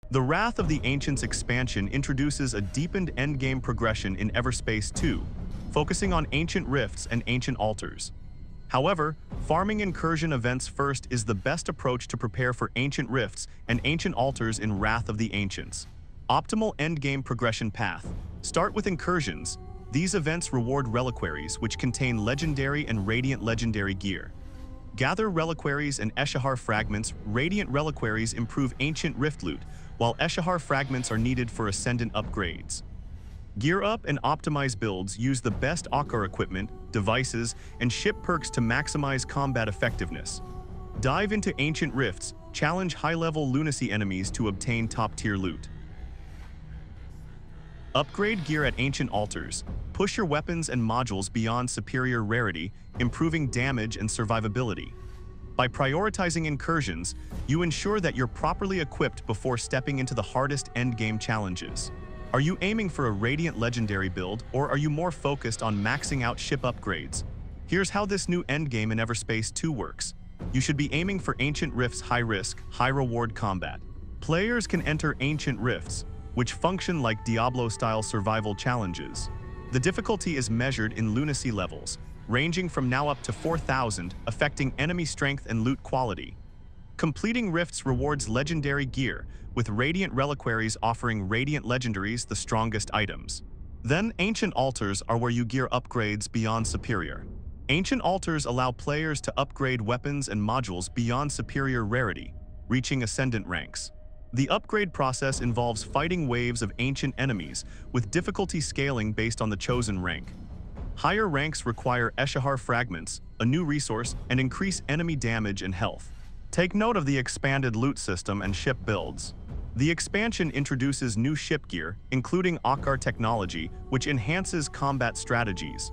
The Wrath of the Ancients expansion introduces a deepened endgame progression in Everspace 2, focusing on ancient rifts and ancient altars. However, farming incursion events first is the best approach to prepare for ancient rifts and ancient altars in Wrath of the Ancients. Optimal endgame progression path. Start with incursions. These events reward reliquaries, which contain legendary and radiant legendary gear. Gather reliquaries and Eshahar fragments. Radiant reliquaries improve ancient rift loot, while Eshahar fragments are needed for Ascendant upgrades. Gear up and optimize builds. Use the best Eshahar equipment, devices, and ship perks to maximize combat effectiveness. Dive into ancient rifts. Challenge high-level Lunacy enemies to obtain top-tier loot. Upgrade gear at ancient altars. Push your weapons and modules beyond superior rarity, improving damage and survivability. By prioritizing incursions, you ensure that you're properly equipped before stepping into the hardest endgame challenges. Are you aiming for a radiant legendary build, or are you more focused on maxing out ship upgrades? Here's how this new endgame in Everspace 2 works. You should be aiming for ancient rifts, high-risk, high-reward combat. Players can enter ancient rifts, which function like Diablo-style survival challenges. The difficulty is measured in Lunacy levels, ranging from now up to 4,000, affecting enemy strength and loot quality. Completing rifts rewards legendary gear, with radiant reliquaries offering radiant legendaries, the strongest items. Then ancient altars are where you gear upgrades beyond superior. Ancient altars allow players to upgrade weapons and modules beyond superior rarity, reaching Ascendant ranks. The upgrade process involves fighting waves of ancient enemies, with difficulty scaling based on the chosen rank. Higher ranks require Eshahar fragments, a new resource, and increase enemy damage and health. Take note of the expanded loot system and ship builds. The expansion introduces new ship gear, including Eshahar technology, which enhances combat strategies.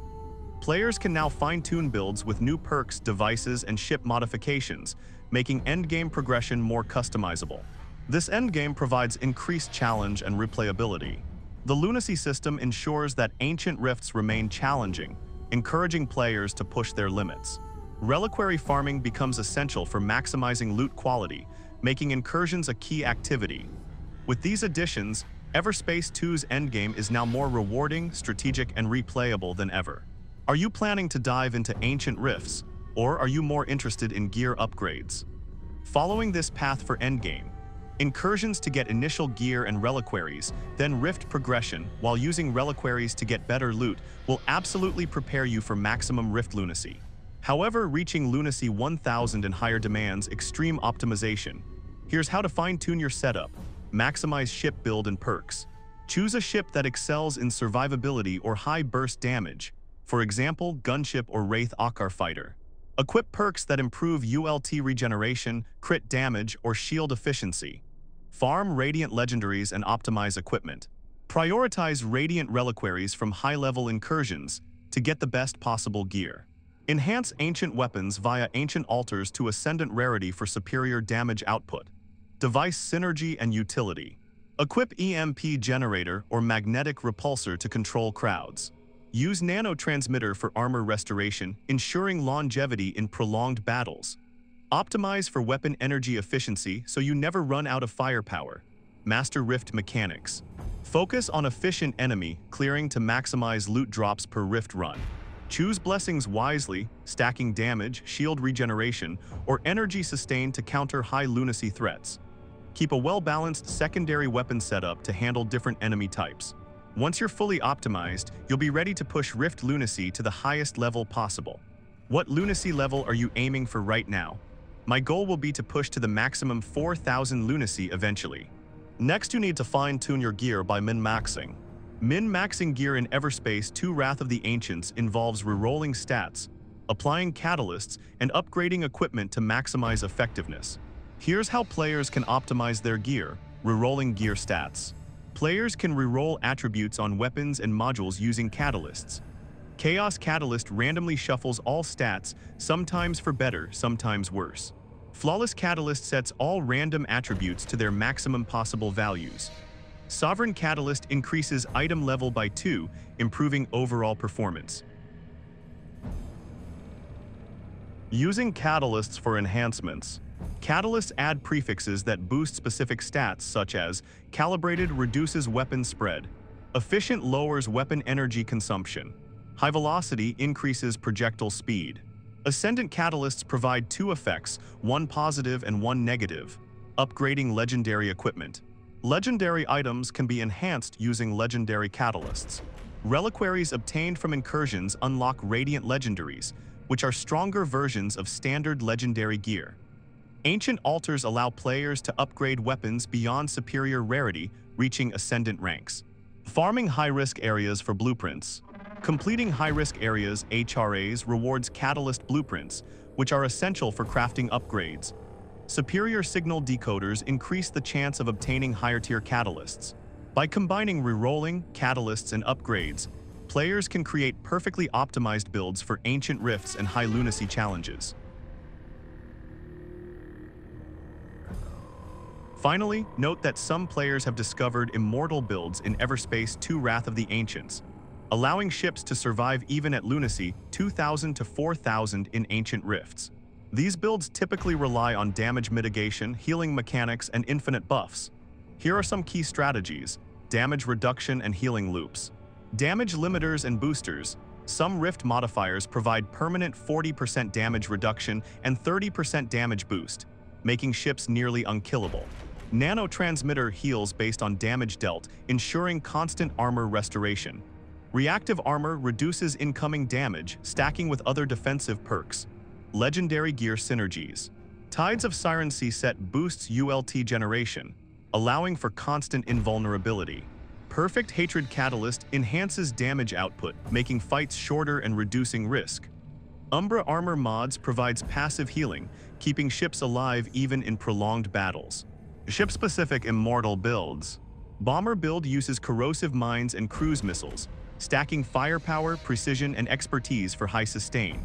Players can now fine-tune builds with new perks, devices, and ship modifications, making endgame progression more customizable. This endgame provides increased challenge and replayability. The Lunacy system ensures that ancient rifts remain challenging, encouraging players to push their limits. Reliquary farming becomes essential for maximizing loot quality, making incursions a key activity. With these additions, Everspace 2's endgame is now more rewarding, strategic, and replayable than ever. Are you planning to dive into ancient rifts, or are you more interested in gear upgrades? Following this path for endgame, incursions to get initial gear and reliquaries, then rift progression while using reliquaries to get better loot will absolutely prepare you for maximum rift lunacy. However, reaching Lunacy 1000 and higher demands extreme optimization. Here's how to fine-tune your setup. Maximize ship build and perks. Choose a ship that excels in survivability or high burst damage, for example, gunship or Wraith Eshahar fighter. Equip perks that improve ULT regeneration, crit damage, or shield efficiency. Farm radiant legendaries and optimize equipment. Prioritize radiant reliquaries from high-level incursions to get the best possible gear. Enhance ancient weapons via ancient altars to Ascendant rarity for superior damage output. Device synergy and utility. Equip EMP generator or magnetic repulsor to control crowds. Use nanotransmitter for armor restoration, ensuring longevity in prolonged battles. Optimize for weapon energy efficiency so you never run out of firepower. Master rift mechanics. Focus on efficient enemy clearing to maximize loot drops per rift run. Choose blessings wisely, stacking damage, shield regeneration, or energy sustain to counter high lunacy threats. Keep a well-balanced secondary weapon setup to handle different enemy types. Once you're fully optimized, you'll be ready to push Rift Lunacy to the highest level possible. What Lunacy level are you aiming for right now? My goal will be to push to the maximum 4,000 Lunacy eventually. Next, you need to fine-tune your gear by min-maxing. Min-maxing gear in Everspace 2 Wrath of the Ancients involves rerolling stats, applying catalysts, and upgrading equipment to maximize effectiveness. Here's how players can optimize their gear, rerolling gear stats. Players can reroll attributes on weapons and modules using catalysts. Chaos Catalyst randomly shuffles all stats, sometimes for better, sometimes worse. Flawless Catalyst sets all random attributes to their maximum possible values. Sovereign Catalyst increases item level by 2, improving overall performance. Using catalysts for enhancements. Catalysts add prefixes that boost specific stats such as Calibrated reduces weapon spread, Efficient lowers weapon energy consumption, High Velocity increases projectile speed. Ascendant catalysts provide two effects, one positive and one negative, upgrading legendary equipment. Legendary items can be enhanced using legendary catalysts. Reliquaries obtained from Incursions unlock radiant legendaries, which are stronger versions of standard legendary gear. Ancient altars allow players to upgrade weapons beyond superior rarity, reaching Ascendant ranks. Farming high-risk areas for blueprints. Completing high-risk areas HRAs rewards catalyst blueprints, which are essential for crafting upgrades. Superior signal decoders increase the chance of obtaining higher-tier catalysts. By combining rerolling, catalysts, and upgrades, players can create perfectly optimized builds for ancient rifts and high lunacy challenges. Finally, note that some players have discovered immortal builds in Everspace 2 Wrath of the Ancients, allowing ships to survive even at Lunacy 2,000 to 4,000 in ancient rifts. These builds typically rely on damage mitigation, healing mechanics, and infinite buffs. Here are some key strategies: damage reduction and healing loops. Damage limiters and boosters. Some rift modifiers provide permanent 40% damage reduction and 30% damage boost, making ships nearly unkillable. Nanotransmitter heals based on damage dealt, ensuring constant armor restoration. Reactive armor reduces incoming damage, stacking with other defensive perks. Legendary gear synergies. Tides of Siren Sea set boosts ULT generation, allowing for constant invulnerability. Perfect Hatred Catalyst enhances damage output, making fights shorter and reducing risk. Umbra Armor Mods provides passive healing, keeping ships alive even in prolonged battles. Ship-specific immortal builds. Bomber build uses corrosive mines and cruise missiles, stacking firepower, precision, and expertise for high sustain.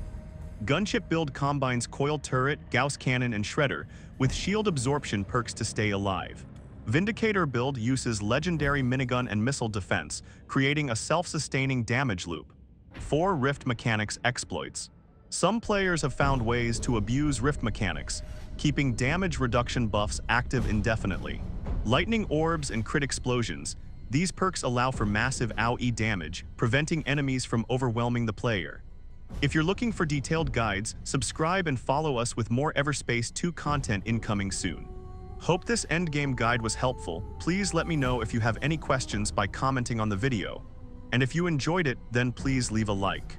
Gunship build combines coil turret, Gauss cannon, and shredder, with shield absorption perks to stay alive. Vindicator build uses legendary minigun and missile defense, creating a self-sustaining damage loop. 4 Rift Mechanics exploits. Some players have found ways to abuse rift mechanics, keeping damage reduction buffs active indefinitely. Lightning orbs and crit explosions. These perks allow for massive AoE damage, preventing enemies from overwhelming the player. If you're looking for detailed guides, subscribe and follow us with more Everspace 2 content incoming soon. Hope this endgame guide was helpful. Please let me know if you have any questions by commenting on the video. And if you enjoyed it, then please leave a like.